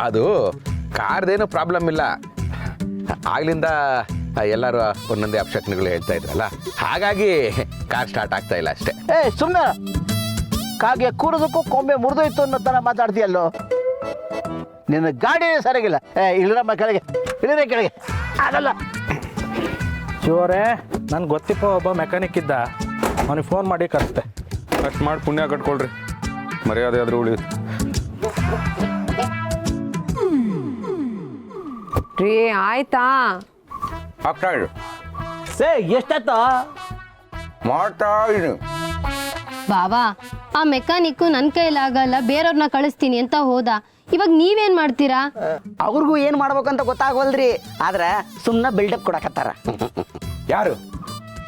ಅದು ಕಾರ್ದೇನು ಪ್ರಾಬ್ಲಮ್ ಇಲ್ಲ. ಆಗ್ಲಿಂದ ಎಲ್ಲರೂ ಒಂದೊಂದೇ ಅಪಶಕ್ನಗಳು ಹೇಳ್ತಾ ಇದ್ರಲ್ಲ, ಹಾಗಾಗಿ ಕಾರ್ ಸ್ಟಾರ್ಟ್ ಆಗ್ತಾ ಇಲ್ಲ ಅಷ್ಟೇ. ಸುಮ್ಮನೆ ಕಾಗೆ ಕೂಡೋದಕ್ಕೂ ಕೊಂಬೆ ಮುರಿದೋಯ್ತು ಅನ್ನೋ ಥರ ಮಾತಾಡ್ತೀಯಲ್ಲೋ. ನಿನ್ನ ಗಾಡಿ ಸರಿಯಾಗಿಲ್ಲ. ಇಳಿರಮ್ಮ ಕೆಳಗೆ, ಇಳಿರ ಕೆಳಗೆ. ಆಗಲ್ಲ. ಶಿವರೇ, ನನ್ಗೆ ಗೊತ್ತಿಪ್ಪ ಒಬ್ಬ ಮೆಕ್ಯಾನಿಕ್ ಇದ್ದ, ಅವನಿಗೆ ಫೋನ್ ಮಾಡಿ ಕರೆಸ್ತೆ. ಅಷ್ಟು ಮಾಡಿ ಪುಣ್ಯ ಕಟ್ಕೊಳ್ರಿ, ಮರ್ಯಾದೆ ಆದರೂ ಉಳಿಯುತ್ತೆ. ರೀ ಆಯ್ತಾ? ಆಗ್ತಾ ಇಡು, ಎಷ್ಟಾಯ್ತ ಮಾಡ್ತಾ ಇಡು. ಬಾವಾ, ಆ ಮೆಕ್ಯಾನಿಕ್ಕು ನನ್ನ ಕೈಲಾಗಲ್ಲ, ಬೇರೆಯವ್ರನ್ನ ಕಳಿಸ್ತೀನಿ ಅಂತ ಹೋದ. ಇವಾಗ ನೀವೇನ್ ಮಾಡ್ತೀರಾ? ಅವ್ರಿಗೂ ಏನು ಮಾಡ್ಬೇಕಂತ ಗೊತ್ತಾಗವಲ್ರಿ, ಆದ್ರೆ ಸುಮ್ಮನೆ ಬಿಲ್ಡಪ್ ಕೊಡಕತ್ತಾರ.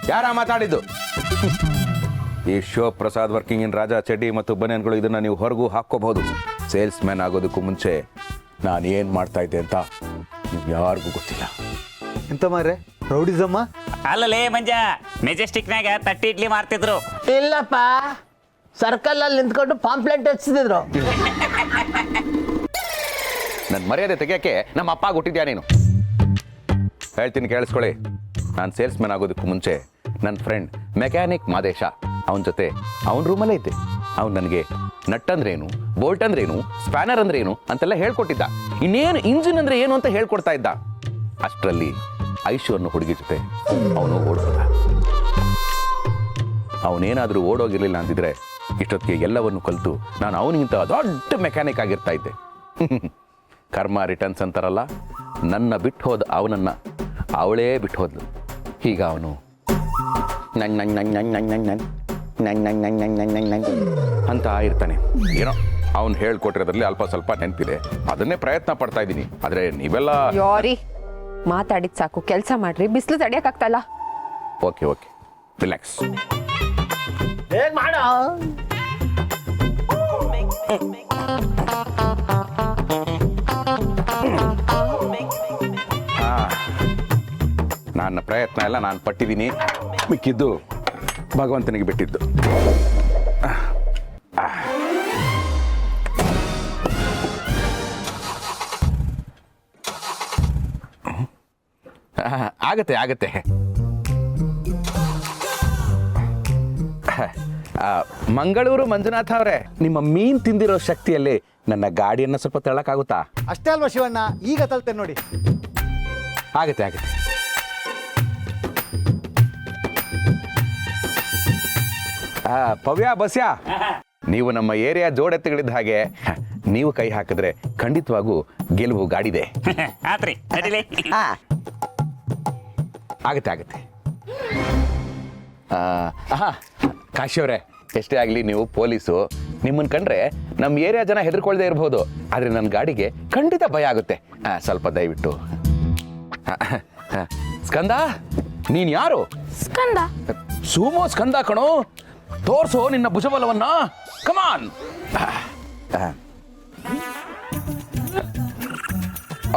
ಯಾರ ಮಾತಾಡಿದ್ದು? ಈ ಶಿವಪ್ರಸಾದ್ ವರ್ಕಿಂಗ್ ಇನ್ ರಾಜಾ ಚಡ್ಡಿ ಮತ್ತು ಬನಿಯನ್ಗಳು, ಇದನ್ನ ನೀವು ಹೊರಗೂ ಹಾಕ್ಕೋಬಹುದು. ಸೇಲ್ಸ್ ಮ್ಯಾನ್ ಆಗೋದಕ್ಕೂ ಮುಂಚೆ ನಾನು ಏನು ಮಾಡ್ತಾ ಇದ್ದೆ ಅಂತ ಯಾರಿಗೂ ಗೊತ್ತಿಲ್ಲ. ಎಂತ ಮಾರ್ರೆ, ರೌಡಿಸಮ್ಮ? ಅಲ್ಲಲೇ ಮಂಜ, ಮೆಜೆಸ್ಟಿಕ್ನಾಗ ತಟ್ಟಿ ಇಡ್ಲಿ ಮಾರ್ತಿದ್ರು. ಇಲ್ಲಪ್ಪ, ಸರ್ಕಲ್ ಅಲ್ಲಿ ನಿಂತ್ಕೊಂಡು ಪಾಂಪ್ಲೆಂಟ್ ಹಚ್ಚಿದ್ರು. ನನ್ನ ಮರ್ಯಾದೆ ತೆಗಿಯೋಕ್ಕೆ ನಮ್ಮ ಅಪ್ಪ ಹುಟ್ಟಿದ್ಯಾ ನೀನು? ಹೇಳ್ತೀನಿ ಕೇಳಿಸ್ಕೊಳ್ಳಿ. ನಾನು ಸೇಲ್ಸ್ ಮ್ಯಾನ್ ಆಗೋದಕ್ಕೂ ಮುಂಚೆ ನನ್ನ ಫ್ರೆಂಡ್ ಮೆಕ್ಯಾನಿಕ್ ಮಾದೇಶ, ಅವನ ಜೊತೆ ಅವನ ರೂಮಲ್ಲೇ ಇದ್ದೆ. ಅವ್ನು ನನಗೆ ನಟ್ ಅಂದ್ರೇನು, ಬೋಲ್ಟ್ ಅಂದ್ರೇನು, ಸ್ಪ್ಯಾನರ್ ಅಂದ್ರೇನು ಅಂತೆಲ್ಲ ಹೇಳ್ಕೊಟ್ಟಿದ್ದ. ಇನ್ನೇನು ಇಂಜಿನ್ ಅಂದ್ರೆ ಏನು ಅಂತ ಹೇಳ್ಕೊಡ್ತಾ ಇದ್ದ. ಅಷ್ಟರಲ್ಲಿ ಐಶು ಅನ್ನೋ ಹುಡುಗಿ ಜೊತೆ ಅವನು ಓಡ್ಬೋದ. ಅವನೇನಾದರೂ ಓಡೋಗಿರ್ಲಿಲ್ಲ ಅಂದಿದ್ರೆ ಇಷ್ಟೊತ್ತಿಗೆ ಎಲ್ಲವನ್ನು ಕಲಿತು ನಾನು ಅವನಿಗಿಂತ ದೊಡ್ಡ ಮೆಕ್ಯಾನಿಕ್ ಆಗಿರ್ತಾ ಇದ್ದೆ. ಕರ್ಮ ರಿಟರ್ನ್ಸ್ ಅಂತಾರಲ್ಲ, ನನ್ನ ಬಿಟ್ಟು ಹೋದ ಅವನನ್ನು ಅವಳೇ ಬಿಟ್ಟು ಹೋದ್ಲು. ಈಗ ಅವನು ಅಂತ ಇರ್ತಾನೆ. ಏನೋ ಅವನು ಹೇಳ್ಕೊಟ್ಟಿರೋದ್ರಲ್ಲಿ ಅಲ್ಪ ಸ್ವಲ್ಪ ನೆನಪಿದೆ, ಅದನ್ನೇ ಪ್ರಯತ್ನ ಪಡ್ತಾ ಇದ್ದೀನಿ. ಆದರೆ ನೀವೆಲ್ಲ ಯಾರಿ ಮಾತಾಡಿದ್ ಸಾಕು, ಕೆಲಸ ಮಾಡ್ರಿ. ಬಿಸಿಲು ತಡಿಯಕ್ಕಾಗ್ತಲ್ಲ. Okay okay, relax. ಹೇಗ್ ಮಾಡೋ? ನನ್ನ ಪ್ರಯತ್ನ ಎಲ್ಲ ನಾನು ಪಟ್ಟಿದ್ದೀನಿ, ಮಿಕ್ಕಿದ್ದು ಭಗವಂತನಿಗೆ ಬಿಟ್ಟಿದ್ದು. ಆಗತ್ತೆ ಆಗತ್ತೆ. ಮಂಗಳೂರು ಮಂಜುನಾಥ ಅವರೇ, ನಿಮ್ಮ ಮೀನ್ ತಿಂದಿರೋ ಶಕ್ತಿಯಲ್ಲಿ ನನ್ನ ಗಾಡಿಯನ್ನು ಸ್ವಲ್ಪ ತಳ್ಳಕ್ಕಾಗುತ್ತಾ? ಅಷ್ಟೇ ಅಲ್ವಾ ಶಿವಣ್ಣ, ಈಗ ತಲ್ತೇನೆ ನೋಡಿ. ಆಗತ್ತೆ ಆಗತ್ತೆ. ಪವ್ಯ ಬಸ್ಯ, ನೀವು ನಮ್ಮ ಏರಿಯಾ ಜೋಡೆತ್ತುಗಳಿದ್ದ ಹಾಗೆ ನೀವು ಕೈ ಹಾಕಿದ್ರೆ ಖಂಡಿತವಾಗೂ ಗೆಲುವು ಗಾಡಿದೆ. ಆತ್ರಿ ನಡೀಲಿ. ಆಗತ್ತೆ ಆಗತ್ತೆ. ಕಾಶಿ ಅವರೇ, ಎಷ್ಟೇ ಆಗಲಿ ನೀವು ಪೊಲೀಸು, ನಿಮ್ಮನ್ನು ಕಂಡ್ರೆ ನಮ್ಮ ಏರಿಯಾ ಜನ ಹೆದರ್ಕೊಳ್ದೇ ಇರ್ಬೋದು, ಆದರೆ ನನ್ನ ಗಾಡಿಗೆ ಖಂಡಿತ ಭಯ ಆಗುತ್ತೆ. ಸ್ವಲ್ಪ ದಯವಿಟ್ಟು. ಸ್ಕಂದ, ನೀನು ಯಾರು? ಸ್ಕಂದ? ಸುಮೋ ಸ್ಕಂದ ಕಣೋ, ತೋರ್ಸೋ ನಿನ್ನ ಭುಜಬಲವನ್ನ. ಕಮಾನ್.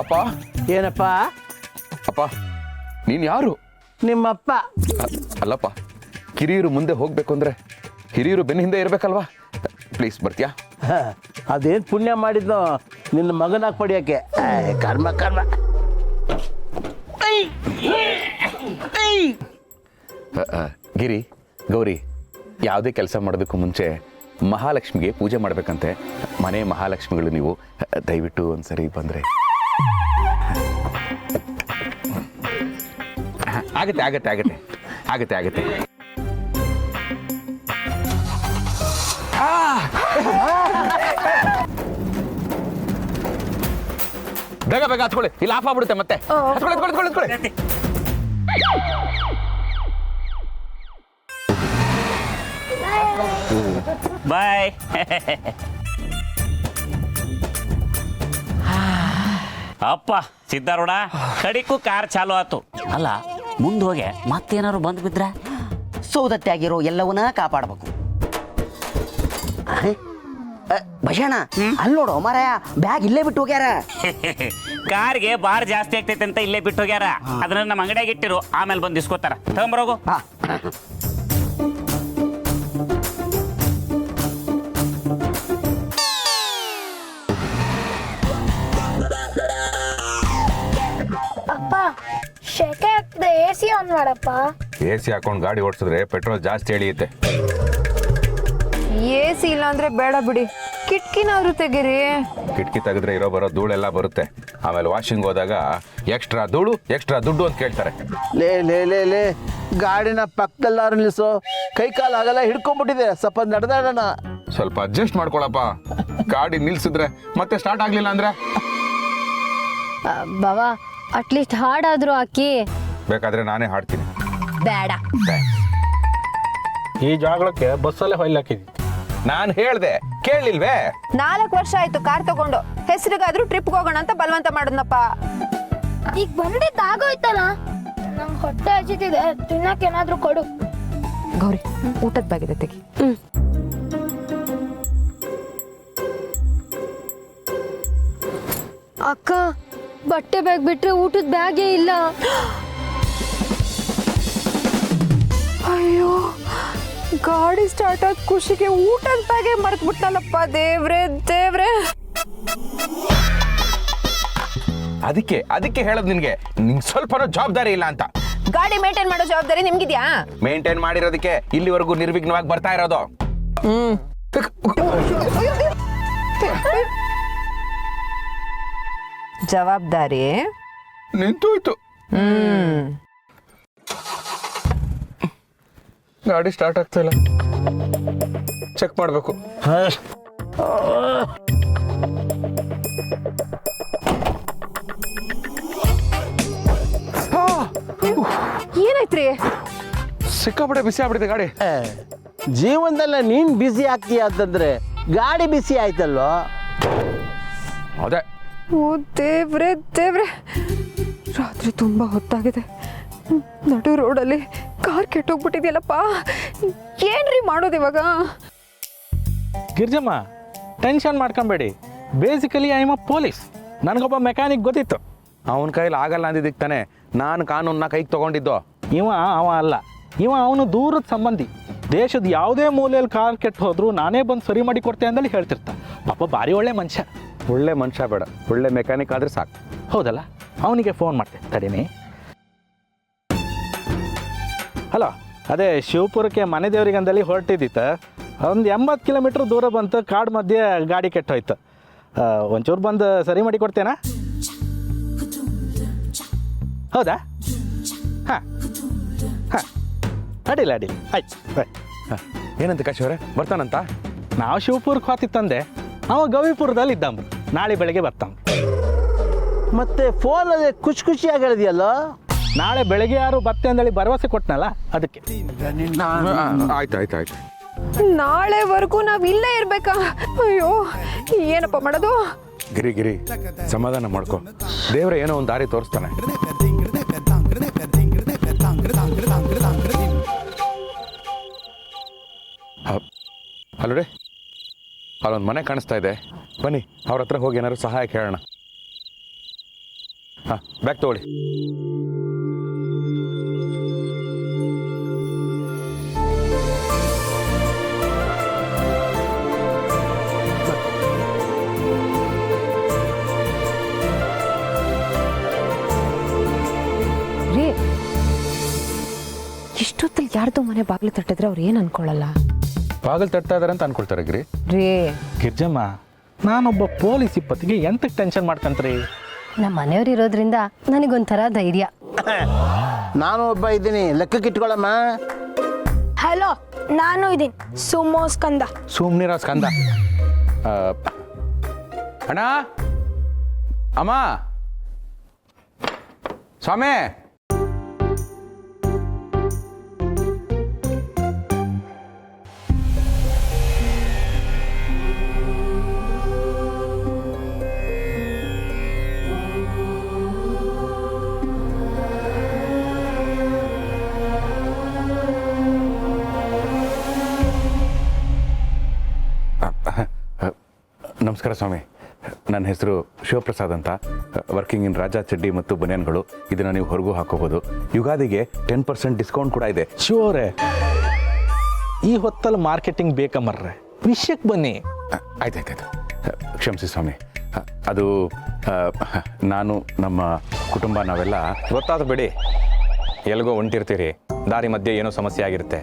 ಅಪ್ಪ. ಏನಪ್ಪ? ಅಪ್ಪ, ನೀನು ಯಾರು? ನಿಮ್ಮಪ್ಪ. ಅಲ್ಲಪ್ಪ, ಕಿರಿಯರು ಮುಂದೆ ಹೋಗ್ಬೇಕು ಅಂದ್ರೆ ಹಿರಿಯರು ಬೆನ್ನ ಹಿಂದೆ ಇರ್ಬೇಕಲ್ವಾ? ಪ್ಲೀಸ್ ಬರ್ತೀಯಾ? ಅದೇನು ಪುಣ್ಯ ಮಾಡಿದ್ನೋ ನಿನ್ನ ಮಗನಾಗಿ ಪಡಿಯೋಕ್ಕೆ. ಕರ್ಮ ಕರ್ಮ. ಗಿರಿ, ಗೌರಿ, ಯಾವುದೇ ಕೆಲಸ ಮಾಡೋದಕ್ಕೂ ಮುಂಚೆ ಮಹಾಲಕ್ಷ್ಮಿಗೆ ಪೂಜೆ ಮಾಡಬೇಕಂತೆ. ಮನೆ ಮಹಾಲಕ್ಷ್ಮಿಗಳು ನೀವು, ದಯವಿಟ್ಟು ಒಂದ್ಸರಿ ಬಂದರೆ. ಆಗತ್ತೆ ಆಗತ್ತೆ ಆಗತ್ತೆ ಆಗತ್ತೆ ಆಗತ್ತೆ. ಬೇಗ ಬೇಗ ಹತ್ಕೊಳ್ಳಿ, ಇಲ್ಲಿ ಆಫ್ ಆಗ್ಬಿಡುತ್ತೆ ಮತ್ತೆ. ಹತ್ಕೊಳ್ಳಿ. ಬಾಯ್. ಅಪ್ಪ ಸಿದ್ಧಾರೂಢ, ಕಡಿಕು ಕಾರ್ ಚಾಲು ಆತು. ಅಲ್ಲ, ಮುಂದೆ ಹೋಗಿ ಮತ್ತೇನಾರು ಬಂದು ಬಿದ್ರೆ? ಸೌದತ್ತೆ ಆಗಿರೋ ಎಲ್ಲವನ್ನ ಕಾಪಾಡಬೇಕು. ಭಜಣ, ಅಲ್ಲಿ ನೋಡು ಮಾರಾಯ, ಬ್ಯಾಗ್ ಇಲ್ಲೇ ಬಿಟ್ಟು ಹೋಗ್ಯಾರ. ಕಾರ್ಗೆ ಬಾರ್ ಜಾಸ್ತಿ ಆಗ್ತೈತೆ ಅಂತ ಇಲ್ಲೇ ಬಿಟ್ಟು ಹೋಗ್ಯಾರ. ಅದನ್ನ ನಮ್ಮ ಅಂಗಡಿಯಾಗ ಇಟ್ಟಿರು, ಆಮೇಲೆ ಬಂದು ಇಸ್ಕೋತಾರ. ತಗೊಂಬರೋಗು. ಮಾಡಪ್ಪ. ಎ ಸಿ ಹಾಕೊಂಡು ಗಾಡಿ ಓಡಿಸಿದ್ರೆ ಪೆಟ್ರೋಲ್ ಜಾಸ್ತಿ ಎಳಿಯುತ್ತೆ. ಎ ಸಿ ಇಲ್ಲ ಅಂದ್ರೆ ಬೇಡ ಬಿಡಿ, ಕಿಟಕಿನಾದ್ರೂ ತೆಗೀರಿ. ಕಿಟಕಿ ತೆಗೆದ್ರೆ ಇರೋ ಬರೋ ಧೂಳೆಲ್ಲ ಬರುತ್ತೆ. ಆಮೇಲೆ ವಾಷಿಂಗ್ ಹೋದಾಗ ಎಕ್ಸ್ಟ್ರಾ ಧೂಳು ಎಕ್ಸ್ಟ್ರಾ ದುಡ್ಡು ಅಂತ ಕೇಳ್ತಾರೆ. ಲೇ ಲೇ ಲೇ ಲೇ ಗಾಡಿನ ಪಕ್ಕದಲ್ಲಾರು ನಿಲ್ಲಿಸು. ಕೈ ಕಾಲು ಆಗಲ್ಲ ಹಿಡ್ಕೊಂಡ್ಬಿಟ್ಟಿದೆ, ಸ್ವಲ್ಪ ನಡೆದಾಡೋಣ. ಸ್ವಲ್ಪ ಅಡ್ಜಸ್ಟ್ ಮಾಡ್ಕೊಳಪ್ಪ. ಗಾಡಿ ನಿಲ್ಸಿದ್ರೆ ಮತ್ತೆ ಸ್ಟಾರ್ಟ್ ಆಗ್ಲಿಲ್ಲ ಅಂದ್ರೆ ಬಾವಾ ಅಟ್ಲೀಸ್ಟ್ ಹಾಡಾದ್ರೂ ಹಾಕಿ. ಬೇಕಾದ್ರೆ ನಾನೇ ಹಾಡ್ತೀನಿ. ಬೇಡ. ಈ ಜಾಗಕ್ಕೆ ಬಸ್ಸಲ್ಲೇ ಹೊಯ್ಲಾಕಿದ್ವಿ. ನಾನು ಹೇಳ್ದೆ ಕೇಳಿಲ್ವೇ? 4 ವರ್ಷ ಆಯ್ತು ಕಾರ್ ತಗೊಂಡು, ಹೆಸರಿಗಾದ್ರೂ ಟ್ರಿಪ್ಗೆ ಹೋಗೋಣ ಅಂತ ಬಲವಂತ ಮಾಡಿದ್ನಪ್ಪ. ಈಗ ಬಂದಿದ್ದಾಗೋಯ್ತಲ್ಲ, ನಂಗೆ ಹೊಟ್ಟೆ ಹಸಿತಿದೆ, ತಿನ್ನಕ್ಕೆ ಏನಾದ್ರೂ ಕೊಡು. ಗೌರಿ, ಊಟದ ಬಾಗಿದೆ ತೆಗಿ. ಅಕ್ಕ, ಬಟ್ಟೆ ಬ್ಯಾಗ್ ಬಿಟ್ರೆ ಊಟದ ಬ್ಯಾಗೇ ಇಲ್ಲ. ಅಯ್ಯೋ, ಗಾಡಿ ಸ್ಟಾರ್ಟ್ ಆದ ಖುಷಿಗೆ ಊಟದ ಬ್ಯಾಗೆ ಮರ್ತ್ಬಿಟ್ನಲ್ಲಪ್ಪ. ದೇವ್ರೆ ದೇವ್ರೆ. ಅದಕ್ಕೆ ಹೇಳದ್ ನಿನ್ಗೆ ಸ್ವಲ್ಪನೂ ಜವಾಬ್ದಾರಿ ಇಲ್ಲ ಅಂತ. ಗಾಡಿ ಮೇಂಟೈನ್ ಮಾಡೋ ಜವಾಬ್ದಾರಿ ನಿಮ್ಗಿದ್ಯಾ? ಮೇಂಟೈನ್ ಮಾಡಿರೋದಕ್ಕೆ ಇಲ್ಲಿವರೆಗೂ ನಿರ್ವಿಘ್ನವಾಗಿ ಬರ್ತಾ ಇರೋದು. ಜವಾಬ್ದಾರಿ ನಿಂತೋಯ್ತು. ಗಾಡಿ ಸ್ಟಾರ್ಟ್ ಆಗ್ತಾ ಇಲ್ಲ, ಚೆಕ್ ಮಾಡ್ಬೇಕು. ಏನಾಯ್ತ್ರಿ? ಸಿಕ್ಕಾಪಟ್ಟೆ ಬಿಸಿ ಆಗ್ಬಿಟ್ಟಿದೆ ಗಾಡಿ. ಜೀವನದಲ್ಲ ನೀನ್ ಬಿಸಿ ಆಗ್ತೀಯ ಅಂತಂದ್ರೆ ಗಾಡಿ ಬಿಸಿ ಆಯ್ತಲ್ವೋ. ಅದೇ. ಓ ದೇವ್ರೆ ದೇವ್ರೆ, ರಾತ್ರಿ ತುಂಬಾ ಹೊತ್ತಾಗಿದೆ. ನಡು ರೋಡಲ್ಲಿ ಕಾರ್ ಕೆಟ್ಟೋಗ್ಬಿಟ್ಟಿದ್ಯಲ್ಲಪ್ಪ. ಏನ್ರಿ ಮಾಡೋದು ಇವಾಗ? ಗಿರ್ಜಮ್ಮ, ಟೆನ್ಷನ್ ಮಾಡ್ಕೊಂಬೇಡಿ. Basically I am a police. ನನಗೊಬ್ಬ ಮೆಕ್ಯಾನಿಕ್ ಗೊತ್ತಿತ್ತು. ಅವನ ಕೈಲಿ ಆಗಲ್ಲ ಅಂದಿದ್ದಕ್ಕೆ ತಾನೆ ನಾನು ಕಾನೂನನ್ನ ಕೈಗೆ ತಗೊಂಡಿದ್ದು. ಅವ ಅಲ್ಲ, ಅವನು ದೂರದ ಸಂಬಂಧಿ. ದೇಶದ ಯಾವುದೇ ಮೂಲೆಯಲ್ಲಿ ಕಾರ್ ಕೆಟ್ಟು ಹೋದ್ರು ನಾನೇ ಬಂದು ಸರಿ ಮಾಡಿ ಕೊಡ್ತೆ ಅಂದಲ್ಲಿ ಹೇಳ್ತಿರ್ತ. ಪಾಪ ಭಾರಿ ಒಳ್ಳೆ ಮನುಷ್ಯ. ಒಳ್ಳೆ ಮನುಷ್ಯ ಬೇಡ, ಒಳ್ಳೆ ಮೆಕ್ಯಾನಿಕ್ ಆದ್ರೆ ಸಾಕು. ಹೌದಲ್ಲ? ಅವನಿಗೆ ಫೋನ್ ಮಾಡ್ತೆ ತಡೀನಿ. ಹಲೋ, ಅದೇ ಶಿವಪುರಕ್ಕೆ ಮನೆ ದೇವರಿಗಂದಲ್ಲಿ ಹೊರಟಿದ್ದಿತ್ತು. ಒಂದು 80 ಕಿಲೋಮೀಟ್ರ್ ದೂರ ಬಂತು, ಕಾಡು ಮಧ್ಯೆ ಗಾಡಿ ಕೆಟ್ಟೋಯ್ತು. ಒಂಚೂರು ಬಂದು ಸರಿ ಮಾಡಿ ಕೊಡ್ತೇನಾ? ಹೌದಾ? ಹಾಂ ಹಾಂ, ಅಡ್ಡಿಲ್ಲ ಆಯ್ತು. ಏನಂತ ಕಾಶಿಯವರೇ, ಬರ್ತಾನಂತ? ನಾವು ಶಿವಪುರಕ್ಕೆ ಹೋತಿತ್ತಂದೆ, ಅವ ಗವಿಪುರದಲ್ಲಿ ಇದ್ದಂಬ್ರು. ನಾಳೆ ಬೆಳಗ್ಗೆ ಬರ್ತಾನ. ಮತ್ತೆ ಫೋನಲ್ಲಿ ಖುಷಿಯಾಗಿ ಹೇಳಿದ್ಯಲ್ಲೋ. ನಾಳೆ ಬೆಳಗ್ಗೆ ಯಾರು ಬತ್ತೆ ಅಂದೇಳಿ ಭರವಸೆ ಕೊಟ್ಟನಲ್ಲ, ಅದಕ್ಕೆ. ಆಯ್ತು. ನಾಳೆವರೆಗೂ ನಾವ್ ಇಲ್ಲೇ ಇರ್ಬೇಕಾ? ಅಯ್ಯೋ, ಏನಪ್ಪ ಮಾಡೋದು? ಗಿರಿ ಸಮಾಧಾನ ಮಾಡ್ಕೊ. ದೇವ್ರ ಏನೋ ಒಂದು ದಾರಿ ತೋರಿಸ್ತಾನೆ. ಹಲೋ ರೀ, ಅಲ್ಲೊಂದು ಮನೆ ಕಾಣಿಸ್ತಾ ಇದೆ, ಬನ್ನಿ ಅವ್ರ ಹತ್ರ ಹೋಗಿ ಏನಾದ್ರು ಸಹಾಯ ಕೇಳೋಣ. ಹಾಂ, ಬ್ಯಾಗ್ ತಗೊಳ್ಳಿ. ರೀ, ಇಷ್ಟೊತ್ತಲ್ಲಿ ಯಾರ್ದೋ ಮನೆ ಬಾಗಿಲು ತಟ್ಟಿದ್ರೆ ಅವ್ರು ಏನು ಅನ್ಕೊಳ್ಳಲ್ಲ? ಬಾಗಿಲು ತಟ್ತಾ ಇದಾರೆ ಅಂತ ಅನ್ಕೊಳ್ತಾರೆ ಗಿರಿ. ರೀ ಗಿರ್ಜಮ್ಮ, ನಾನೊಬ್ಬ ಪೊಲೀಸ್ ಇಪ್ಪತ್ತಿಗೆ ಎಂತಕ್ಕೆ ಟೆನ್ಷನ್ ಮಾಡ್ಕಂತ್ರಿ? ನಮ್ಮ ಮನೆಯವ್ರು ಇರೋದ್ರಿಂದ ನನಗೊಂಥರ ಧೈರ್ಯ. ನಾನು ಒಬ್ಬ ಇದ್ದೀನಿ, ಲೆಕ್ಕಕ್ಕೆ ಇಟ್ಕೊಳ್ಳಮ್ಮ. ಹಲೋ, ನಾನು ಇದೀನಿ, ಸುಮೋ ಸ್ಕಂದ. ಸುಮ್ನಿರ ಸ್ಕಂದ. ಅಣ್ಣ, ಅಮ್ಮ, ಸ್ವಾಮಿ. ನಮಸ್ಕಾರ ಸ್ವಾಮಿ, ನನ್ನ ಹೆಸರು ಶಿವಪ್ರಸಾದ್ ಅಂತ. ವರ್ಕಿಂಗ್ ಇನ್ ರಾಜಾ ಚಡ್ಡಿ ಮತ್ತು ಬನಿಯನ್ಗಳು. ಇದನ್ನು ನೀವು ಹೊರಗೂ ಹಾಕೋಬೋದು. ಯುಗಾದಿಗೆ 10% ಡಿಸ್ಕೌಂಟ್ ಕೂಡ ಇದೆ. ಶಿವರೇ, ಈ ಹೊತ್ತಲ್ಲಿ ಮಾರ್ಕೆಟಿಂಗ್ ಬೇಕಮ್ಮರ್ರೆ, ವಿಷಯಕ್ಕೆ ಬನ್ನಿ. ಆಯ್ತಾಯ್ತು, ಕ್ಷಮಿಸಿ ಸ್ವಾಮಿ. ಅದು ನಾನು ನಮ್ಮ ಕುಟುಂಬ ನಾವೆಲ್ಲ ಗೊತ್ತಾದ ಬಿಡಿ. ಎಲ್ಗೋ ಹೊಂಟಿರ್ತೀರಿ, ದಾರಿ ಮಧ್ಯೆ ಏನೋ ಸಮಸ್ಯೆ ಆಗಿರುತ್ತೆ,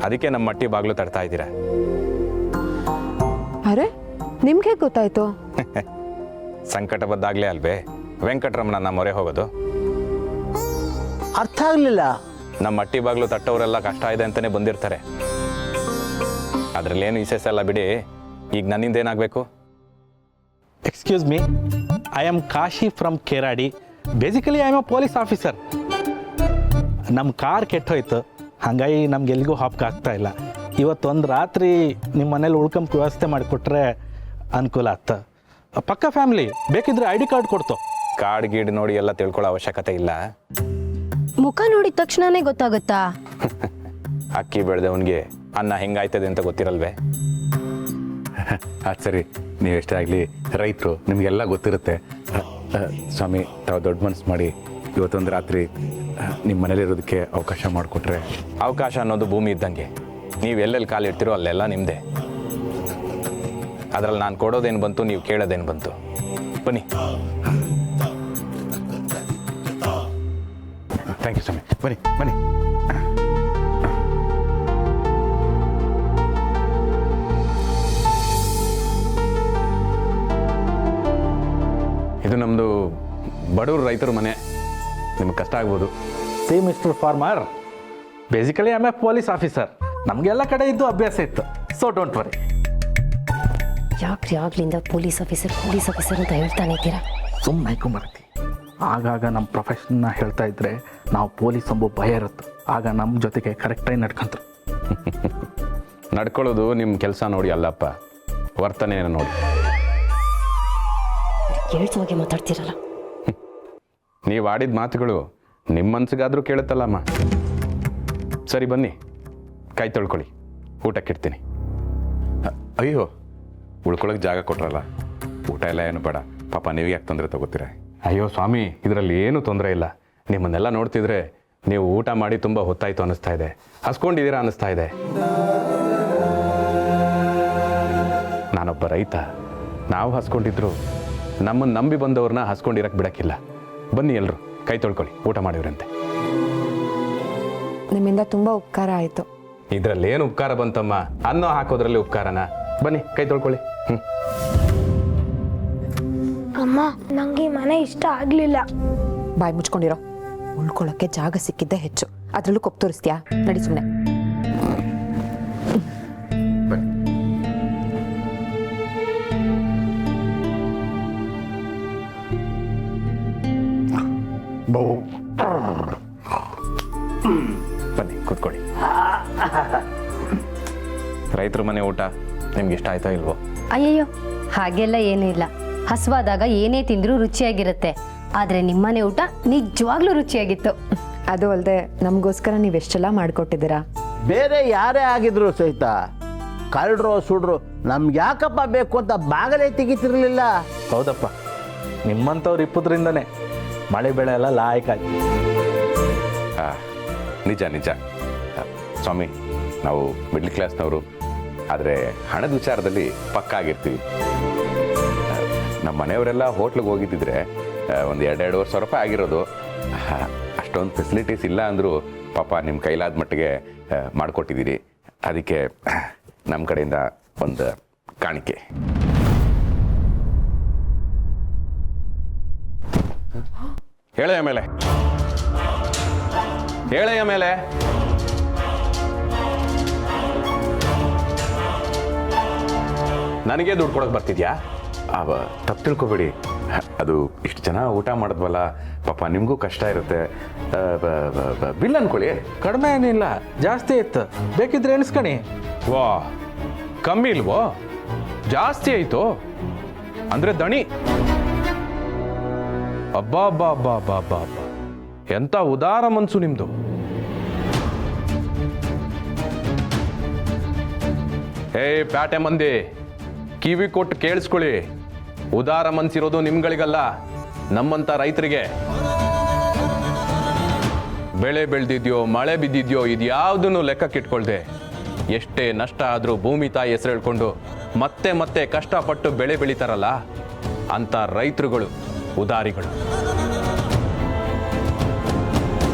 ಅದಕ್ಕೆ ನಮ್ಮ ಮಟ್ಟಿ ಬಾಗಿಲು ತಡ್ತಾ ಇದ್ದೀರಾ. ಅರೆ ನಿಮ್ಗೆ ಗೊತ್ತಾಯ್ತು? ಸಂಕಟ ಬದ್ದಾಗಲೇ ಅಲ್ವೇ ವೆಂಕಟರಮಣನ ಮೊರೆ ಹೋಗೋದು. ಅರ್ಥ ಆಗಲಿಲ್ಲ. ನಮ್ಮ ಮಟ್ಟಿ ಬಾಗಿಲು ತಟ್ಟವರೆಲ್ಲ ಕಷ್ಟ ಇದೆ ಅಂತಲೇ ಬಂದಿರ್ತಾರೆ. ಅದರಲ್ಲೇನು ವಿಶೇಷ ಎಲ್ಲ ಬಿಡಿ. ಈಗ ನನ್ನಿಂದ ಏನಾಗಬೇಕು? Excuse me, I am Kashi from Keradi. Basically I am a police officer. ನಮ್ಮ ಕಾರ್ ಕೆಟ್ಟೋಯ್ತು, ಹಾಗಾಗಿ ನಮ್ಗೆ ಎಲ್ಲಿಗೂ ಹಾಪ್ಕಾಗ್ತಾ ಇಲ್ಲ. ಇವತ್ತೊಂದು ರಾತ್ರಿ ನಿಮ್ಮ ಮನೇಲಿ ಉಳ್ಕೊಂಬ ವ್ಯವಸ್ಥೆ ಮಾಡಿಕೊಟ್ರೆ ಅನುಕೂಲ ಆಗ್ತ. ಪಕ್ಕ ಫ್ಯಾಮಿಲಿ, ಬೇಕಿದ್ರೆ ಐ ಡಿ ಕಾರ್ಡ್ ಕೊಡ್ತು. ಕಾರ್ಡ್ ಗೀಡ್ ನೋಡಿ ಎಲ್ಲ ತಿಳ್ಕೊಳ್ಳೋ ಅವಶ್ಯಕತೆ ಇಲ್ಲ. ಮುಖ ನೋಡಿದ ತಕ್ಷಣನೇ ಗೊತ್ತಾಗುತ್ತಾ? ಅಕ್ಕಿ ಬೆಳೆದವನಿಗೆ ಅನ್ನ ಹೆಂಗಾಯ್ತದೆ ಅಂತ ಗೊತ್ತಿರಲ್ವೇ? ಅದು ಸರಿ, ನೀವೆಷ್ಟೇ ಆಗಲಿ ರೈತರು, ನಿಮಗೆಲ್ಲ ಗೊತ್ತಿರುತ್ತೆ. ಸ್ವಾಮಿ, ತಾವು ದೊಡ್ಡ ಮನಸ್ಸು ಮಾಡಿ ಇವತ್ತೊಂದು ರಾತ್ರಿ ನಿಮ್ಮ ಮನೇಲಿರೋದಕ್ಕೆ ಅವಕಾಶ ಮಾಡಿಕೊಟ್ರೆ. ಅವಕಾಶ ಅನ್ನೋದು ಭೂಮಿ ಇದ್ದಂಗೆ, ನೀವು ಎಲ್ಲೆಲ್ಲಿ ಕಾಲಿಡ್ತೀರೋ ಅಲ್ಲೆಲ್ಲ ನಿಮ್ಮದೇ. ಅದರಲ್ಲಿ ನಾನು ಕೊಡೋದೇನು ಬಂತು, ನೀವು ಕೇಳೋದೇನು ಬಂತು? ಬನ್ನಿ. ಥ್ಯಾಂಕ್ ಯು ಸ್ವಾಮಿ. ಬನ್ನಿ ಬನ್ನಿ. ಇದು ನಮ್ಮದು ಬಡವರು ರೈತರ ಮನೆ, ನಿಮ್ಗೆ ಕಷ್ಟ ಆಗ್ಬೋದು. C mister farmer, basically I am A police officer. ನಮಗೆಲ್ಲ ಕಡೆ ಇದ್ದು ಅಭ್ಯಾಸ ಇತ್ತು, ಸೊ ಡೋಂಟ್ ವರಿ. ಯಾಕ್ರಿ ಆಗ್ಲಿಂದ ಪೊಲೀಸ್ ಆಫೀಸರ್ ಅಂತ ಹೇಳ್ತಾನೆ ಇದ್ದೀರಾ? ಸುಮ್ಮನೆ ಐಕೊಂಬರ್ತಿ. ಆಗಾಗ ನಮ್ಮ ಪ್ರೊಫೆಷನ್ನ ಹೇಳ್ತಾ ಇದ್ರೆ ನಾವು ಪೊಲೀಸ್ ಎಂಬ ಭಯ ಇರುತ್ತೆ. ಆಗ ನಮ್ಮ ಜೊತೆಗೆ ಕರೆಕ್ಟಾಗಿ ನಡ್ಕೊಂಡ್ರು. ನಡ್ಕೊಳ್ಳೋದು ನಿಮ್ಮ ಕೆಲಸ ನೋಡಿ ಅಲ್ಲಪ್ಪ, ವರ್ತನೆ ನೋಡಿ. ಕೇಳ್ಸೋಗೆ ಮಾತಾಡ್ತಿರಲ್ಲ. ನೀವು ಆಡಿದ ಮಾತುಗಳು ನಿಮ್ಮ ಮನ್ಸಿಗಾದರೂ ಕೇಳುತ್ತಲ್ಲಮ್ಮ. ಸರಿ ಬನ್ನಿ, ಕೈ ತೊಳ್ಕೊಳ್ಳಿ, ಊಟಕ್ಕಿಡ್ತೀನಿ. ಅಯ್ಯೋ, ಉಳ್ಕೊಳ್ಳೋಕೆ ಜಾಗ ಕೊಟ್ರಲ್ಲ, ಊಟ ಎಲ್ಲ ಏನು ಬೇಡ ಪಾಪ, ನೀವು ಯಾಕೆ ತೊಂದರೆ ತಗೋತೀರ? ಅಯ್ಯೋ ಸ್ವಾಮಿ, ಇದರಲ್ಲಿ ಏನೂ ತೊಂದರೆ ಇಲ್ಲ. ನಿಮ್ಮನ್ನೆಲ್ಲ ನೋಡ್ತಿದ್ರೆ ನೀವು ಊಟ ಮಾಡಿ ತುಂಬ ಹೊತ್ತಾಯಿತು ಅನ್ನಿಸ್ತಾ ಇದೆ, ಹಸ್ಕೊಂಡಿದ್ದೀರಾ ಅನ್ನಿಸ್ತಾ ಇದೆ. ನಾನೊಬ್ಬ ರೈತ, ನಾವು ಹಸ್ಕೊಂಡಿದ್ರು ನಮ್ಮನ್ನು ನಂಬಿ ಬಂದವ್ರನ್ನ ಹಸ್ಕೊಂಡಿರಕ್ಕೆ ಬಿಡೋಕ್ಕಿಲ್ಲ. ಬನ್ನಿ ಎಲ್ಲರೂ ಕೈ ತೊಳ್ಕೊಳ್ಳಿ, ಊಟ ಮಾಡಿವ್ರಂತೆ. ನಿಮ್ಮಿಂದ ತುಂಬ ಉಪಕಾರ ಆಯಿತು. ಇದರಲ್ಲಿ ಏನು ಉಪಕಾರ ಬಂತಮ್ಮ? ಅನ್ನ ಹಾಕೋದ್ರಲ್ಲಿ ಉಪಕಾರನ? ಬನ್ನಿ ಕೈ ತೊಳ್ಕೊಳ್ಳಿ. ಅಮ್ಮ, ನಂಗೆ ಈ ಮನೆ ಇಷ್ಟ ಆಗ್ಲಿಲ್ಲ. ಬಾಯಿ ಮುಚ್ಕೊಂಡಿರೋ. ಉಳ್ಕೊಳ್ಳೋಕ್ಕೆ ಜಾಗ ಸಿಕ್ಕಿದ್ದೆ ಹೆಚ್ಚು, ಅದರಲ್ಲೂ ಕೊಪ್ಪು ತೋರಿಸ್ತೀಯಾ? ನಡಿ ಸುಮ್ಮನೆ. ಬನ್ನಿ ಕೂತ್ಕೊಳ್ಳಿ. ರೈತರ ಮನೆ ಊಟ ನಿಮ್ಗೆ ಇಷ್ಟ ಆಯ್ತಾ ಇಲ್ವೋ? ಅಯ್ಯಯ್ಯೋ, ಹಾಗೆಲ್ಲ ಏನೂ ಇಲ್ಲ. ಹಸುವಾದಾಗ ಏನೇ ತಿಂದರೂ ರುಚಿಯಾಗಿರುತ್ತೆ. ಆದರೆ ನಿಮ್ಮನೆ ಊಟ ನಿಜವಾಗ್ಲೂ ರುಚಿಯಾಗಿತ್ತು. ಅದು ಅಲ್ಲದೆ ನಮಗೋಸ್ಕರ ನೀವು ಎಷ್ಟೆಲ್ಲ ಮಾಡಿಕೊಟ್ಟಿದ್ದೀರಾ. ಬೇರೆ ಯಾರೇ ಆಗಿದ್ರು ಸಹಿತ ಕಳ್ಳರು ಸುಡ್ರು ನಮ್ಗೆ ಯಾಕಪ್ಪ ಬೇಕು ಅಂತ ಬಾಗಲೇ ತೆಗಿತಿರ್ಲಿಲ್ಲ. ಹೌದಪ್ಪ, ನಿಮ್ಮಂಥವ್ರು ಇಪ್ಪದ್ರಿಂದನೇ ಮಳೆ ಬೆಳೆ ಎಲ್ಲ ಲಾಯ್ಕಾಗಿ. ನಿಜ ನಿಜ ಸ್ವಾಮಿ, ನಾವು ಮಿಡ್ಲ್ ಕ್ಲಾಸ್ನವರು, ಆದರೆ ಹಣದ ವಿಚಾರದಲ್ಲಿ ಪಕ್ಕ ಆಗಿರ್ತೀವಿ. ನಮ್ಮ ಮನೆಯವರೆಲ್ಲ ಹೋಟ್ಲಿಗೆ ಹೋಗಿದ್ದಿದ್ರೆ ಒಂದು 2-2.5 ಸಾವಿರ ರೂಪಾಯಿ ಆಗಿರೋದು. ಅಷ್ಟೊಂದು ಫೆಸಿಲಿಟೀಸ್ ಇಲ್ಲ ಅಂದರೂ ಪಾಪ ನಿಮ್ಮ ಕೈಲಾದ ಮಟ್ಟಿಗೆ ಮಾಡಿಕೊಟ್ಟಿದ್ದೀರಿ. ಅದಕ್ಕೆ ನಮ್ಮ ಕಡೆಯಿಂದ ಒಂದು ಕಾಣಿಕೆ. ಹೇಳೆಯ ಮೇಲೆ ಹೇಳೆಯ ಮೇಲೆ ನನಗೆ ದುಡ್ಡು ಕೊಡೋಕೆ ಬರ್ತಿದ್ಯಾ? ತಪ್ಪು ತಿಳ್ಕೊಬೇಡಿ, ಅದು ಇಷ್ಟು ಜನ ಊಟ ಮಾಡಿದ್ವಲ್ಲ, ಪಾಪ ನಿಮಗೂ ಕಷ್ಟ ಇರುತ್ತೆ. ಬಿಲ್ ಅನ್ಕೊಳ್ಳಿ. ಕಡಿಮೆ ಏನಿಲ್ಲ, ಜಾಸ್ತಿ ಇತ್ತು, ಬೇಕಿದ್ರೆ ಎಣಿಸ್ಕಣಿ. ವಾ, ಕಮ್ಮಿ ಇಲ್ವೋ? ಜಾಸ್ತಿ ಆಯ್ತು ಅಂದ್ರೆ ದಣಿ. ಅಬ್ಬಾ ಅಬ್ಬಾ ಅಬ್ಬಾ ಅಬ್ಬಾ ಅಬ್ಬಾ ಅಬ್ಬಾ, ಎಂತ ಉದಾರ ಮನ್ಸು ನಿಮ್ದು. ಹೇ ಪ್ಯಾಟೆ ಮಂದಿ, ಕಿವಿ ಕೊಟ್ಟು ಕೇಳಿಸ್ಕೊಳ್ಳಿ. ಉದಾರ ಮನ್ಸಿರೋದು ನಿಮ್ಗಳಿಗಲ್ಲ, ನಮ್ಮಂತ ರೈತರಿಗೆ. ಬೆಳೆ ಬೆಳೆದಿದ್ಯೋ ಮಳೆ ಬಿದ್ದಿದ್ಯೋ ಇದ್ಯಾವುದನ್ನು ಲೆಕ್ಕಕ್ಕಿಟ್ಕೊಳ್ದೆ ಎಷ್ಟೇ ನಷ್ಟ ಆದರೂ ಭೂಮಿ ತಾಯಿ ಹೆಸರು ಹೇಳ್ಕೊಂಡು ಮತ್ತೆ ಮತ್ತೆ ಕಷ್ಟಪಟ್ಟು ಬೆಳೆ ಬೆಳೀತಾರಲ್ಲ, ಅಂತ ರೈತರುಗಳು ಉದಾರಿಗಳು.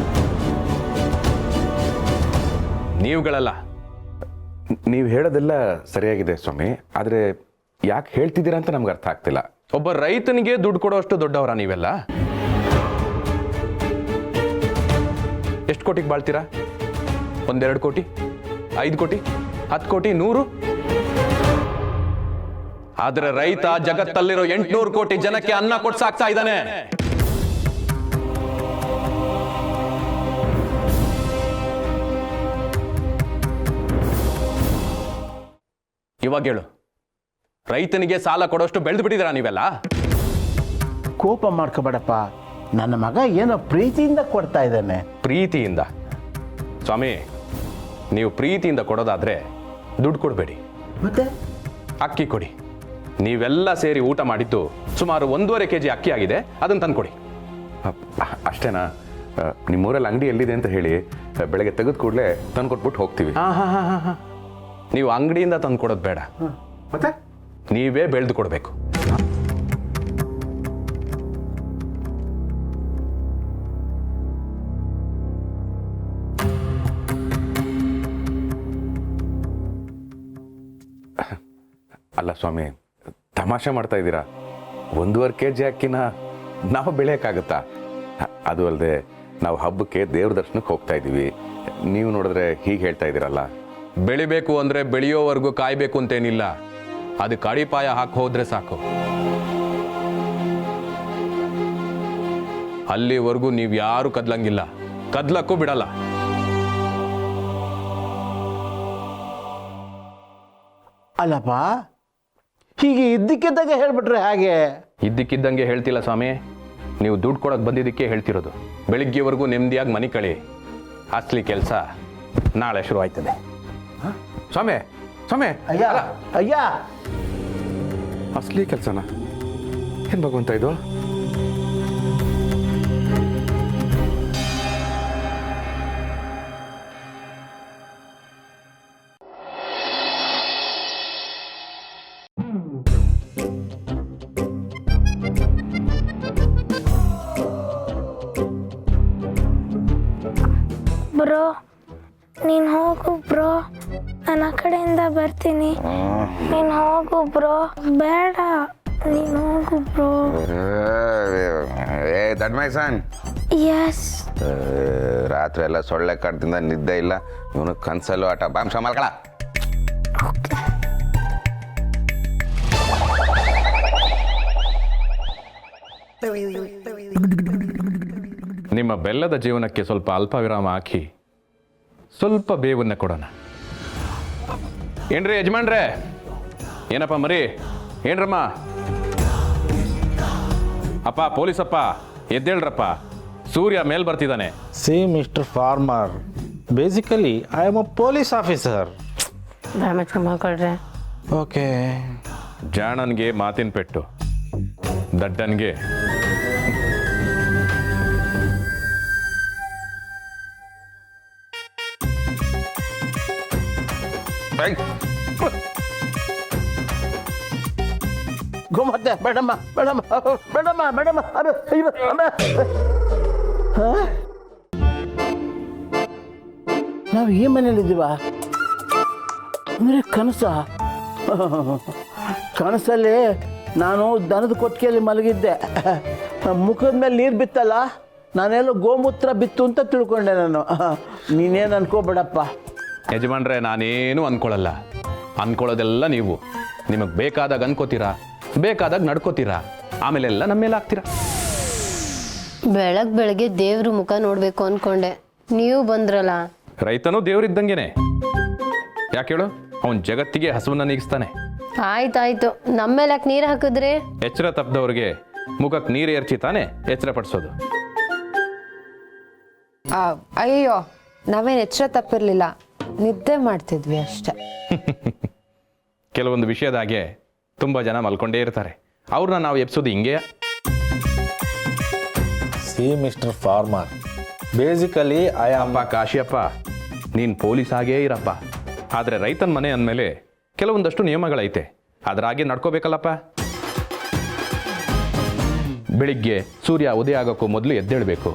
ನೀವುಗಳಲ್ಲ. ನೀವು ಹೇಳೋದೆಲ್ಲ ಸರಿಯಾಗಿದೆ ಸ್ವಾಮಿ, ಆದರೆ ಯಾಕೆ ಹೇಳ್ತಿದ್ದೀರಾ ಅಂತ ನಮ್ಗೆ ಅರ್ಥ ಆಗ್ತಿಲ್ಲ. ಒಬ್ಬ ರೈತನಿಗೆ ದುಡ್ಡು ಕೊಡೋಷ್ಟು ದೊಡ್ಡವರ ನೀವೆಲ್ಲ? ಎಷ್ಟು ಕೋಟಿಗೆ ಬಾಳ್ತೀರಾ? 1-2 ಕೋಟಿ, 5 ಕೋಟಿ, 10 ಕೋಟಿ, 100? ಆದ್ರೆ ರೈತ ಜಗತ್ತಲ್ಲಿರೋ 800 ಕೋಟಿ ಜನಕ್ಕೆ ಅನ್ನ ಕೊಡ್ಸಾಕ್ತಾ ಇದ್ದಾನೆ. ಇವಾಗ ಹೇಳು, ರೈತನಿಗೆ ಸಾಲ ಕೊಡೋಷ್ಟು ಬೆಳೆದು ಬಿಟ್ಟಿದ್ದೀರಾ ನೀವೆಲ್ಲ? ಕೋಪ ಮಾಡ್ಕೋಬೇಡಪ್ಪ, ನನ್ನ ಮಗ ಏನೋ ಪ್ರೀತಿಯಿಂದ ಕೊಡ್ತಾ ಇದ್ದಾನೆ. ಪ್ರೀತಿಯಿಂದ? ಸ್ವಾಮಿ, ನೀವು ಪ್ರೀತಿಯಿಂದ ಕೊಡೋದಾದ್ರೆ ದುಡ್ಡು ಕೊಡಬೇಡಿ, ಮತ್ತೆ ಅಕ್ಕಿ ಕೊಡಿ. ನೀವೆಲ್ಲ ಸೇರಿ ಊಟ ಮಾಡಿದ್ದು ಸುಮಾರು 1.5 kg ಅಕ್ಕಿ ಆಗಿದೆ, ಅದನ್ನು ತಂದು ಕೊಡಿ. ಅಷ್ಟೇನಾ? ನಿಮ್ಮೂರಲ್ಲಿ ಅಂಗಡಿ ಎಲ್ಲಿದೆ ಅಂತ ಹೇಳಿ, ಬೆಳಗ್ಗೆ ತೆಗೆದು ಕೂಡಲೇ ತಂದು ಕೊಟ್ಬಿಟ್ಟು ಹೋಗ್ತೀವಿ. ನೀವು ಅಂಗಡಿಯಿಂದ ತಂದು ಕೊಡೋದು ಬೇಡ, ಮತ್ತೆ ನೀವೇ ಬೆಳೆದು ಕೊಡಬೇಕು. ಅಲ್ಲ ಸ್ವಾಮಿ, ತಮಾಷೆ ಮಾಡ್ತಾ ಇದ್ದೀರಾ? 1.5 kg ಅಕ್ಕಿನ ನಾವು ಬೆಳೆಯೋಕ್ಕಾಗತ್ತಾ? ಅದು ಅಲ್ಲದೆ ನಾವು ಹಬ್ಬಕ್ಕೆ ದೇವ್ರ ದರ್ಶನಕ್ಕೆ ಹೋಗ್ತಾ ಇದ್ದೀವಿ, ನೀವು ನೋಡಿದ್ರೆ ಹೀಗೆ ಹೇಳ್ತಾ ಇದ್ದೀರಲ್ಲ. ಬೆಳಿಬೇಕು ಅಂದ್ರೆ ಬೆಳೆಯೋವರೆಗೂ ಕಾಯ್ಬೇಕು ಅಂತೇನಿಲ್ಲ, ಅದಕ್ಕೆ ಅಡಿಪಾಯ ಹಾಕಿ ಹೋದ್ರೆ ಸಾಕು. ಅಲ್ಲಿವರೆಗೂ ನೀವು ಯಾರು ಕದ್ಲಂಗಿಲ್ಲ, ಕದ್ಲಕ್ಕೂ ಬಿಡಲ್ಲ. ಅಲ್ಲಪ್ಪ, ಹೀಗೆ ಇದ್ದಕ್ಕಿದ್ದಾಗ ಹೇಳ್ಬಿಟ್ರೆ ಹಾಗೆ? ಇದ್ದಕ್ಕಿದ್ದಂಗೆ ಹೇಳ್ತಿಲ್ಲ ಸ್ವಾಮಿ, ನೀವು ದುಡ್ಡು ಕೊಡೋಕೆ ಬಂದಿದ್ದಕ್ಕೆ ಹೇಳ್ತಿರೋದು. ಬೆಳಿಗ್ಗೆವರೆಗೂ ನೆಮ್ಮದಿಯಾಗಿ ಮನೆ ಕಳಿ, ಅಸಲಿ ಕೆಲಸ ನಾಳೆ ಶುರು ಆಯ್ತದೆ. ಸ್ವಾಮಿ, ಸ್ವಾಮಿ, ಅಯ್ಯ ಅಯ್ಯ, ಅಸಲಿ ಕೆಲಸನ ಏನು ಭಗವಂತ ಇದು? ಬ್ರೋ ನೀನು ಹೋಗು ಬ್ರೋ, ನಾನು ಆ ಕಡೆಯಿಂದ ಬರ್ತೀನಿ. ನೀನು ಹೋಗು ಬ್ರೋ. ಬೇಡ, ನೀನು ಹೋಗು ಬ್ರೋ. ಏ ದಡ್ಮೈಸನ್, ಎಸ್. ರಾತ್ರಿ ಎಲ್ಲ ಸೊಳ್ಳೆ ಕಾಟದಿಂದ ನಿದ್ದೆ ಇಲ್ಲ, ಇವನು ಕನ್ಸಲ್ಲೂ ಆಟ. ಬಾಂಶ ಮಲ್ಕಳ. ನಿಮ್ಮ ಬೆಲ್ಲದ ಜೀವನಕ್ಕೆ ಸ್ವಲ್ಪ ಅಲ್ಪ ವಿರಾಮ ಹಾಕಿ ಸ್ವಲ್ಪ ಬೇವನ್ನ ಕೊಡೋಣ. ಏನ್ರಿ ಯಜಮಾನ್ರೆ? ಏನಪ್ಪ ಮರಿ? ಏನ್ರಮ್ಮ? ಅಪ್ಪ ಪೊಲೀಸಪ್ಪ, ಎದ್ದೇಳ್ರಪ್ಪ, ಸೂರ್ಯ ಮೇಲ್ ಬರ್ತಿದ್ದಾನೆ. See mister farmer, basically I am a police officer. Okay. ಜಾಣನ್ಗೆ ಮಾತಿನ ಪೆಟ್ಟು, ದಡ್ಡನ್ಗೆ ಗೋಮತ್ತೆ. ಬೇಡಮ್ಮ ಬೇಡಮ್ಮ ಬೇಡಮ್ಮ ಬೇಡಮ್ಮ. ಅದು ಅಯ್ಯೋ, ಅಮ್ಮ. ನಾವು ಈ ಮನೇಲಿದ್ದೀವ ಅಂದರೆ ಕನಸ? ಕನಸಲ್ಲಿ ನಾನು ದನದ ಕೊಟ್ಟಿಗೆಯಲ್ಲಿ ಮಲಗಿದ್ದೆ, ಮುಖದ ಮೇಲೆ ನೀರು ಬಿತ್ತಲ್ಲ, ನಾನೆಲ್ಲೋ ಗೋಮೂತ್ರ ಬಿತ್ತು ಅಂತ ತಿಳ್ಕೊಂಡೆ ನಾನು. ನೀನೇನು ಅನ್ಕೋಬೇಡಪ್ಪ. ಯಜಮಾನ್ರೆ, ನಾನೇನು ಅನ್ಕೊಳ್ಳಲ್ಲ. ಅನ್ಕೊಳ್ಳೋದೆಲ್ಲ ನೀವು. ನಿಮಗೆ ಬೇಕಾದಾಗ ಅನ್ಕೋತೀರಾ, ಬೇಕಾದಾಗ ನಡ್ಕೋತೀರಾ, ಆಮೇಲೆಲ್ಲ ನಮ್ಮ ಮೇಲೆ ಹಾಕ್ತೀರಾ. ಬೆಳಗ್ಗೆ ದೇವ್ರ ಮುಖ ನೋಡ್ಬೇಕು ಅನ್ಕೊಂಡೆ, ನೀವು ಬಂದ್ರಲ್ಲ. ರೈತನೂ ದೇವ್ರಿದ್ದಂಗೆನೆ. ಯಾಕೆ ಹೇಳು? ಅವನ್ ಜಗತ್ತಿಗೆ ಹಸುವನ್ನ ನೀಗಿಸ್ತಾನೆ. ಆಯ್ತಾಯ್ತು, ನಮ್ಮೇಲೆ ಯಾಕೆ ನೀರು ಹಾಕಿದ್ರಿ? ಎಚ್ಚರ ತಪ್ಪದವ್ರಿಗೆ ಮುಖಕ್ಕೆ ನೀರು ಎರಚಿ ತಾನೆ ಎಚ್ಚರ ಪಡಿಸೋದು. ಅಯ್ಯೋ, ನಾವೇನು ಎಚ್ಚರ ತಪ್ಪಿರ್ಲಿಲ್ಲ, ನಿದ್ದೆ ಮಾಡ್ತಿದ್ವಿ ಅಷ್ಟೆ. ಕೆಲವೊಂದು ವಿಷಯದ ಹಾಗೆ ತುಂಬ ಜನ ಮಲ್ಕೊಂಡೇ ಇರ್ತಾರೆ, ಅವ್ರನ್ನ ನಾವು ಎಬ್ಸೋದು ಹಿಂಗೆ. C mister farmer, basically I am ಅಪ್ಪ ಕಾಶಿಯಪ್ಪ, ನೀನು ಪೊಲೀಸ್ ಆಗೇ ಇರಪ್ಪ, ಆದರೆ ರೈತನ ಮನೆ ಅಂದಮೇಲೆ ಕೆಲವೊಂದಷ್ಟು ನಿಯಮಗಳೈತೆ, ಅದರ ಹಾಗೆ ನಡ್ಕೋಬೇಕಲ್ಲಪ್ಪ. ಬೆಳಿಗ್ಗೆ ಸೂರ್ಯ ಉದಯ ಆಗೋಕ್ಕೂ ಮೊದಲು ಎದ್ದೇಳಬೇಕು,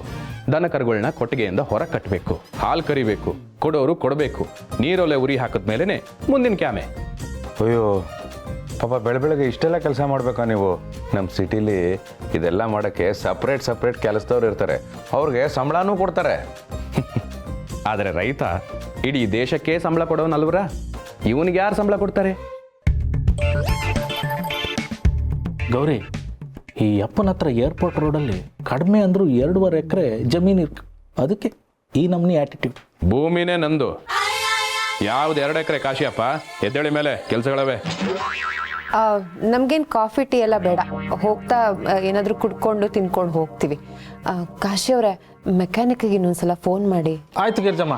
ದನ ಕರುಗಳನ್ನ ಕೊಟ್ಟಿಗೆಯಿಂದ ಹೊರ ಕಟ್ಟಬೇಕು, ಹಾಲು ಕರಿಬೇಕು, ಕೊಡೋರು ಕೊಡಬೇಕು, ನೀರೊಲೆ ಉರಿ ಹಾಕಿದ್ಮೇಲೆ ಮುಂದಿನ ಕ್ಯಾಮೆ. ಅಯ್ಯೋ ಪಾಪ ಬೆಳಗ್ಗೆ ಇಷ್ಟೆಲ್ಲ ಕೆಲಸ ಮಾಡ್ಬೇಕಾ ನೀವು? ನಮ್ಮ ಸಿಟಿಲಿ ಇದೆಲ್ಲ ಮಾಡೋಕ್ಕೆ ಸಪ್ರೇಟ್ ಕೆಲಸದವ್ರು ಇರ್ತಾರೆ, ಅವ್ರಿಗೆ ಸಂಬಳನೂ ಕೊಡ್ತಾರೆ. ಆದರೆ ರೈತ ಇಡೀ ದೇಶಕ್ಕೆ ಸಂಬಳ ಕೊಡೋನಲ್ವರ, ಇವನಿಗೆ ಯಾರು ಸಂಬಳ ಕೊಡ್ತಾರೆ? ಗೌರಿ, ಈ ಅಪ್ಪನ ಹತ್ರ ಏರ್ಪೋರ್ಟ್ ರೋಡಲ್ಲಿ ಕಡಿಮೆ ಅಂದರೂ 2.5 ಎಕರೆ ಜಮೀನು ಇರ್ಕ, ಅದಕ್ಕೆ ಈ ನಮ್ನಿ ಆಟಿಟ್ಯೂಡ್. ಭೂಮಿನೇ ನಂದು. ಯಾವ್ದು 2 ಎಕರೆ ಕಾಶಿಯಪ್ಪ? ಎದ್ದೇಳಿ ಮೇಲೆ ಕೆಲಸಗಳವೆ. ನಮ್ಗೇನು ಕಾಫಿ ಟೀ ಎಲ್ಲ ಬೇಡ, ಹೋಗ್ತಾ ಏನಾದರೂ ಕುಡ್ಕೊಂಡು ತಿನ್ಕೊಂಡು ಹೋಗ್ತೀವಿ. ಕಾಶಿ ಅವರೇ, ಮೆಕ್ಯಾನಿಕ್ಗೆ ಇನ್ನೊಂದ್ಸಲ ಫೋನ್ ಮಾಡಿ. ಆಯ್ತು ಗಿರ್ಜಮ್ಮ,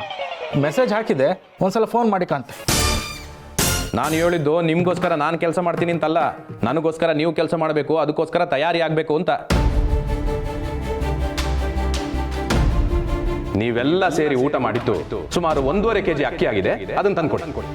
ಮೆಸೇಜ್ ಹಾಕಿದೆ, ಒಂದ್ಸಲ ಫೋನ್ ಮಾಡಿ ಕಾಂತೆ. ನಾನು ಹೇಳಿದ್ದು ನಿಮ್ಗೋಸ್ಕರ ನಾನು ಕೆಲಸ ಮಾಡ್ತೀನಿ ಅಂತಲ್ಲ, ನನಗೋಸ್ಕರ ನೀವು ಕೆಲಸ ಮಾಡಬೇಕು, ಅದಕ್ಕೋಸ್ಕರ ತಯಾರಿ ಆಗಬೇಕು ಅಂತ. ನೀವೆಲ್ಲ ಸೇರಿ ಊಟ ಮಾಡಿದ್ದು ಸುಮಾರು 1.5 kg ಅಕ್ಕಿ ಆಗಿದೆ, ಅದನ್ನು ತಂದ್ಕೊಡಿ.